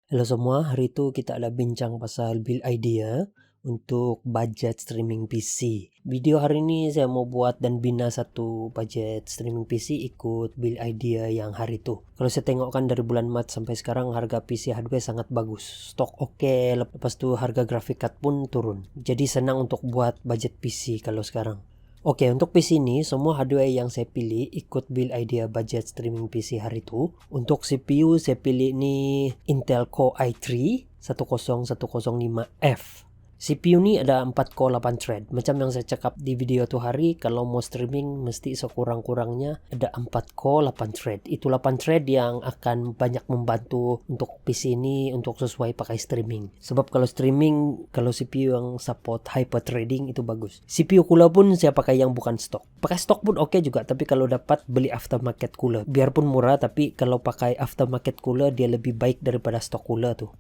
Halo semua, hari itu kita ada bincang pasal build idea untuk budget streaming PC. Video hari ini saya mau buat dan bina satu budget streaming PC ikut build idea yang hari itu. Kalau saya tengokkan dari bulan Maret sampai sekarang harga PC hardware sangat bagus. Stok oke, lepas itu harga graphic card pun turun. Jadi senang untuk buat budget PC kalau sekarang. Oke, untuk PC ini semua hardware yang saya pilih ikut build idea budget streaming PC hari itu. Untuk CPU saya pilih ini Intel Core i3 10105F. CPU ni ada 4 core 8 thread. Macam yang saya cakap di video tu hari, kalau mau streaming mesti sekurang-kurangnya ada 4 core 8 thread. Itu 8 thread yang akan banyak membantu untuk PC ini untuk sesuai pakai streaming. Sebab kalau streaming, kalau CPU yang support hyper threading itu bagus. CPU cooler pun saya pakai yang bukan stok. Pakai stok pun oke juga, tapi kalau dapat beli aftermarket cooler. Biarpun murah, tapi kalau pakai aftermarket cooler dia lebih baik daripada stok cooler tu.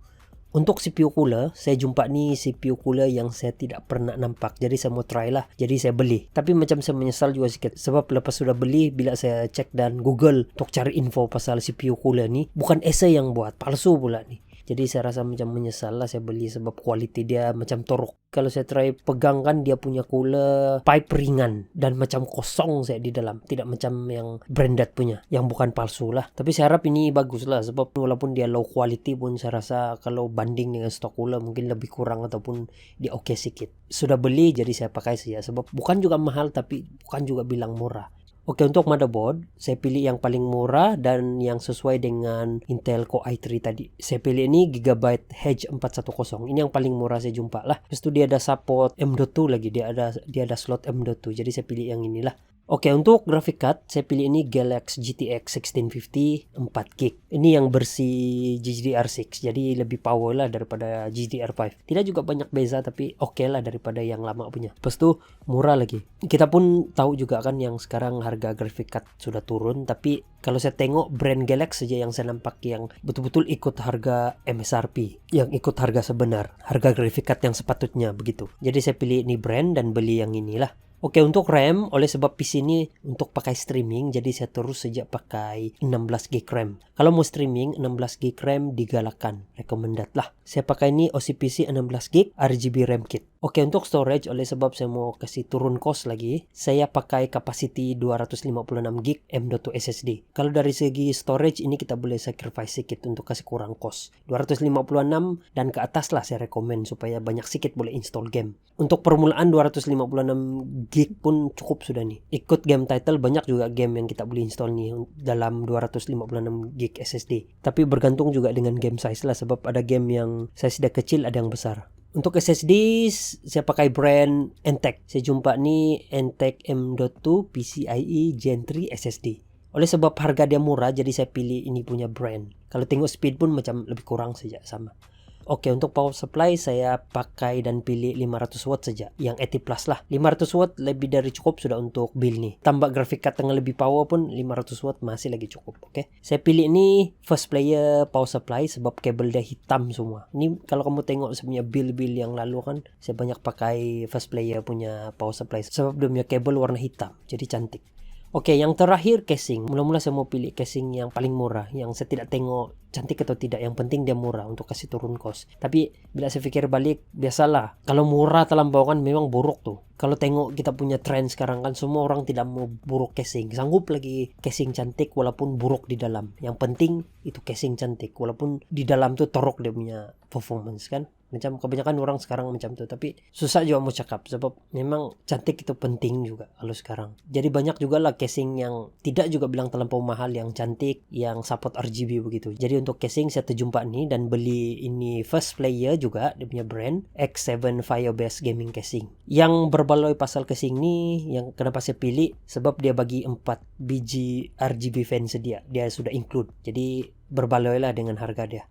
Untuk CPU cooler, saya jumpa ni CPU cooler yang saya tidak pernah nampak. Jadi saya mau try lah. Jadi saya beli. Tapi macam saya menyesal juga sikit. Sebab lepas sudah beli, bila saya cek dan Google untuk cari info pasal CPU cooler ni, bukan essay yang buat. Palsu pula ni. Jadi saya rasa macam menyesal lah saya beli sebab kualiti dia macam torok. Kalau saya try pegang kan dia punya cooler pipe ringan dan macam kosong saya di dalam. Tidak macam yang branded punya, yang bukan palsu lah. Tapi saya harap ini bagus lah sebab walaupun dia low quality pun saya rasa kalau banding dengan stok cooler mungkin lebih kurang ataupun dia oke sikit. Sudah beli jadi saya pakai saja sebab bukan juga mahal tapi bukan juga bilang murah. Oke, untuk motherboard, saya pilih yang paling murah dan yang sesuai dengan Intel Core i3 tadi. Saya pilih ini Gigabyte Hedge 410. Ini yang paling murah saya jumpa lah. Lepas itu dia ada support M.2 lagi. Dia ada slot M.2. Jadi saya pilih yang inilah. Oke, untuk graphic card, saya pilih ini Galaxy GTX 1650 4GB. Ini yang bersih GDDR6, jadi lebih power lah daripada GDDR5. Tidak juga banyak beza, tapi oke lah daripada yang lama punya. Lepas itu, murah lagi. Kita pun tahu juga kan yang sekarang harga graphic card sudah turun, tapi kalau saya tengok brand Galaxy saja yang saya nampak yang betul-betul ikut harga MSRP, yang ikut harga sebenar, harga graphic card yang sepatutnya begitu. Jadi saya pilih ini brand dan beli yang inilah. Oke, untuk RAM, oleh sebab PC ini untuk pakai streaming, jadi saya terus sejak pakai 16GB RAM. Kalau mau streaming, 16GB RAM digalakan, recommended lah. Saya pakai ini OCPC 16GB RGB RAM kit. Oke, untuk storage, oleh sebab saya mau kasih turun cost lagi, saya pakai capacity 256GB M.2 SSD. Kalau dari segi storage, ini kita boleh sacrifice sedikit untuk kasih kurang cost. 256 dan ke atas lah saya rekomen supaya banyak sedikit boleh install game. Untuk permulaan 256GB pun cukup sudah nih. Ikut game title banyak juga game yang kita boleh install nih dalam 256GB SSD. Tapi bergantung juga dengan game size lah sebab ada game yang size dia kecil ada yang besar. Untuk SSD saya pakai brand Entech. Saya jumpa ni Entech M.2 PCIe Gen 3 SSD. Oleh sebab harga dia murah jadi saya pilih ini punya brand. Kalau tengok speed pun macam lebih kurang saja sama. Oke, untuk power supply saya pakai dan pilih 500 watt saja. Yang 80 plus lah. 500 watt lebih dari cukup sudah untuk build nih. Tambah graphic card yang lebih power pun 500 watt masih lagi cukup. Oke. Saya pilih ini first player power supply sebab kabel dia hitam semua. Ini kalau kamu tengok sebenarnya build-build yang lalu kan saya banyak pakai first player punya power supply sebab dia punya kabel warna hitam. Jadi cantik. Oke, yang terakhir casing. Mula-mula saya mau pilih casing yang paling murah, yang saya tidak tengok cantik atau tidak. Yang penting dia murah untuk kasih turun cost. Tapi bila saya fikir balik, biasalah. Kalau murah terlampau kan memang buruk tuh. Kalau tengok kita punya trend sekarang kan semua orang tidak mau buruk casing. Sanggup lagi casing cantik walaupun buruk di dalam. Yang penting itu casing cantik. Walaupun di dalam tuh torok dia punya performance kan. Macam kebanyakan orang sekarang macam tu. Tapi susah juga mau cakap sebab memang cantik itu penting juga kalau sekarang. Jadi banyak juga lah casing yang tidak juga bilang terlampau mahal, yang cantik, yang support RGB begitu. Jadi untuk casing saya terjumpa ni dan beli ini first player juga, dia punya brand X7 Firebase Gaming Casing. Yang berbaloi pasal casing ni, yang kenapa saya pilih, sebab dia bagi 4 biji RGB fan sedia. Dia sudah include. Jadi berbaloi lah dengan harga dia.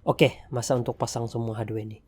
Oke, masa untuk pasang semua hardware ini.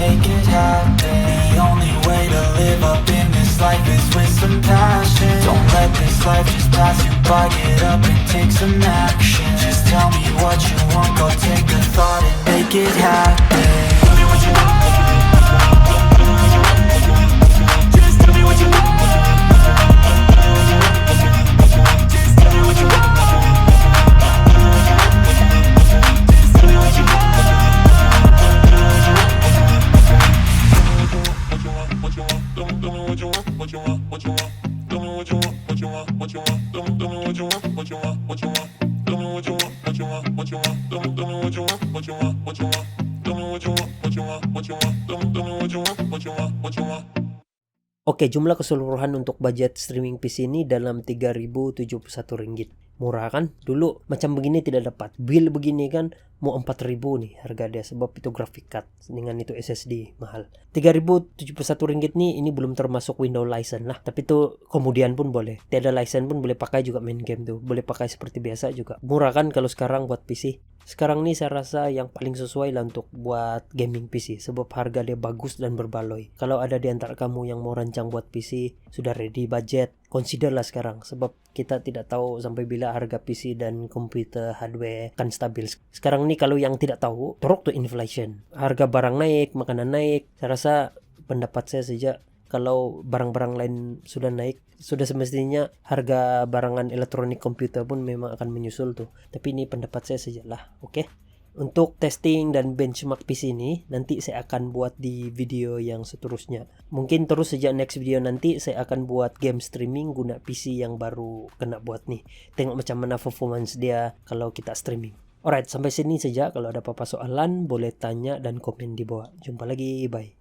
make it happen. The only way to live up in this life is with some passion. Don't let this life just pass you by, get up and take some action. Just tell me what you want, go take a thought and make it happen. Tell me what you want. Just tell me what you want. Just tell me what you want. Just tell me what you want. Oke, jumlah keseluruhan untuk budget streaming PC ini dalam 3.071 ringgit. Murah kan? Dulu macam begini tidak dapat. Bill begini kan mau 4.000 nih harga dia, sebab itu graphic card dengan itu SSD mahal. 3.071 ringgit nih, ini belum termasuk Windows license lah. Tapi itu kemudian pun boleh. Tiada license pun boleh pakai juga main game tuh. Boleh pakai seperti biasa juga. Murah kan kalau sekarang buat PC. Sekarang nih saya rasa yang paling sesuai lah untuk buat gaming PC, sebab harga dia bagus dan berbaloi. Kalau ada di antara kamu yang mau rancang buat PC, sudah ready budget, consider lah sekarang, sebab kita tidak tahu sampai bila harga PC dan komputer hardware akan stabil. Sekarang nih kalau yang tidak tahu, teruk tuh inflation. Harga barang naik, makanan naik. Saya rasa pendapat saya saja, kalau barang-barang lain sudah naik, sudah semestinya harga barangan elektronik komputer pun memang akan menyusul tuh. Tapi ini pendapat saya saja lah, oke? Untuk testing dan benchmark PC ini, nanti saya akan buat di video yang seterusnya. Mungkin terus sejak next video nanti saya akan buat game streaming guna PC yang baru kena buat nih. Tengok macam mana performance dia kalau kita streaming. Alright, sampai sini saja. Kalau ada apa-apa soalan, boleh tanya dan komen di bawah. Jumpa lagi, bye.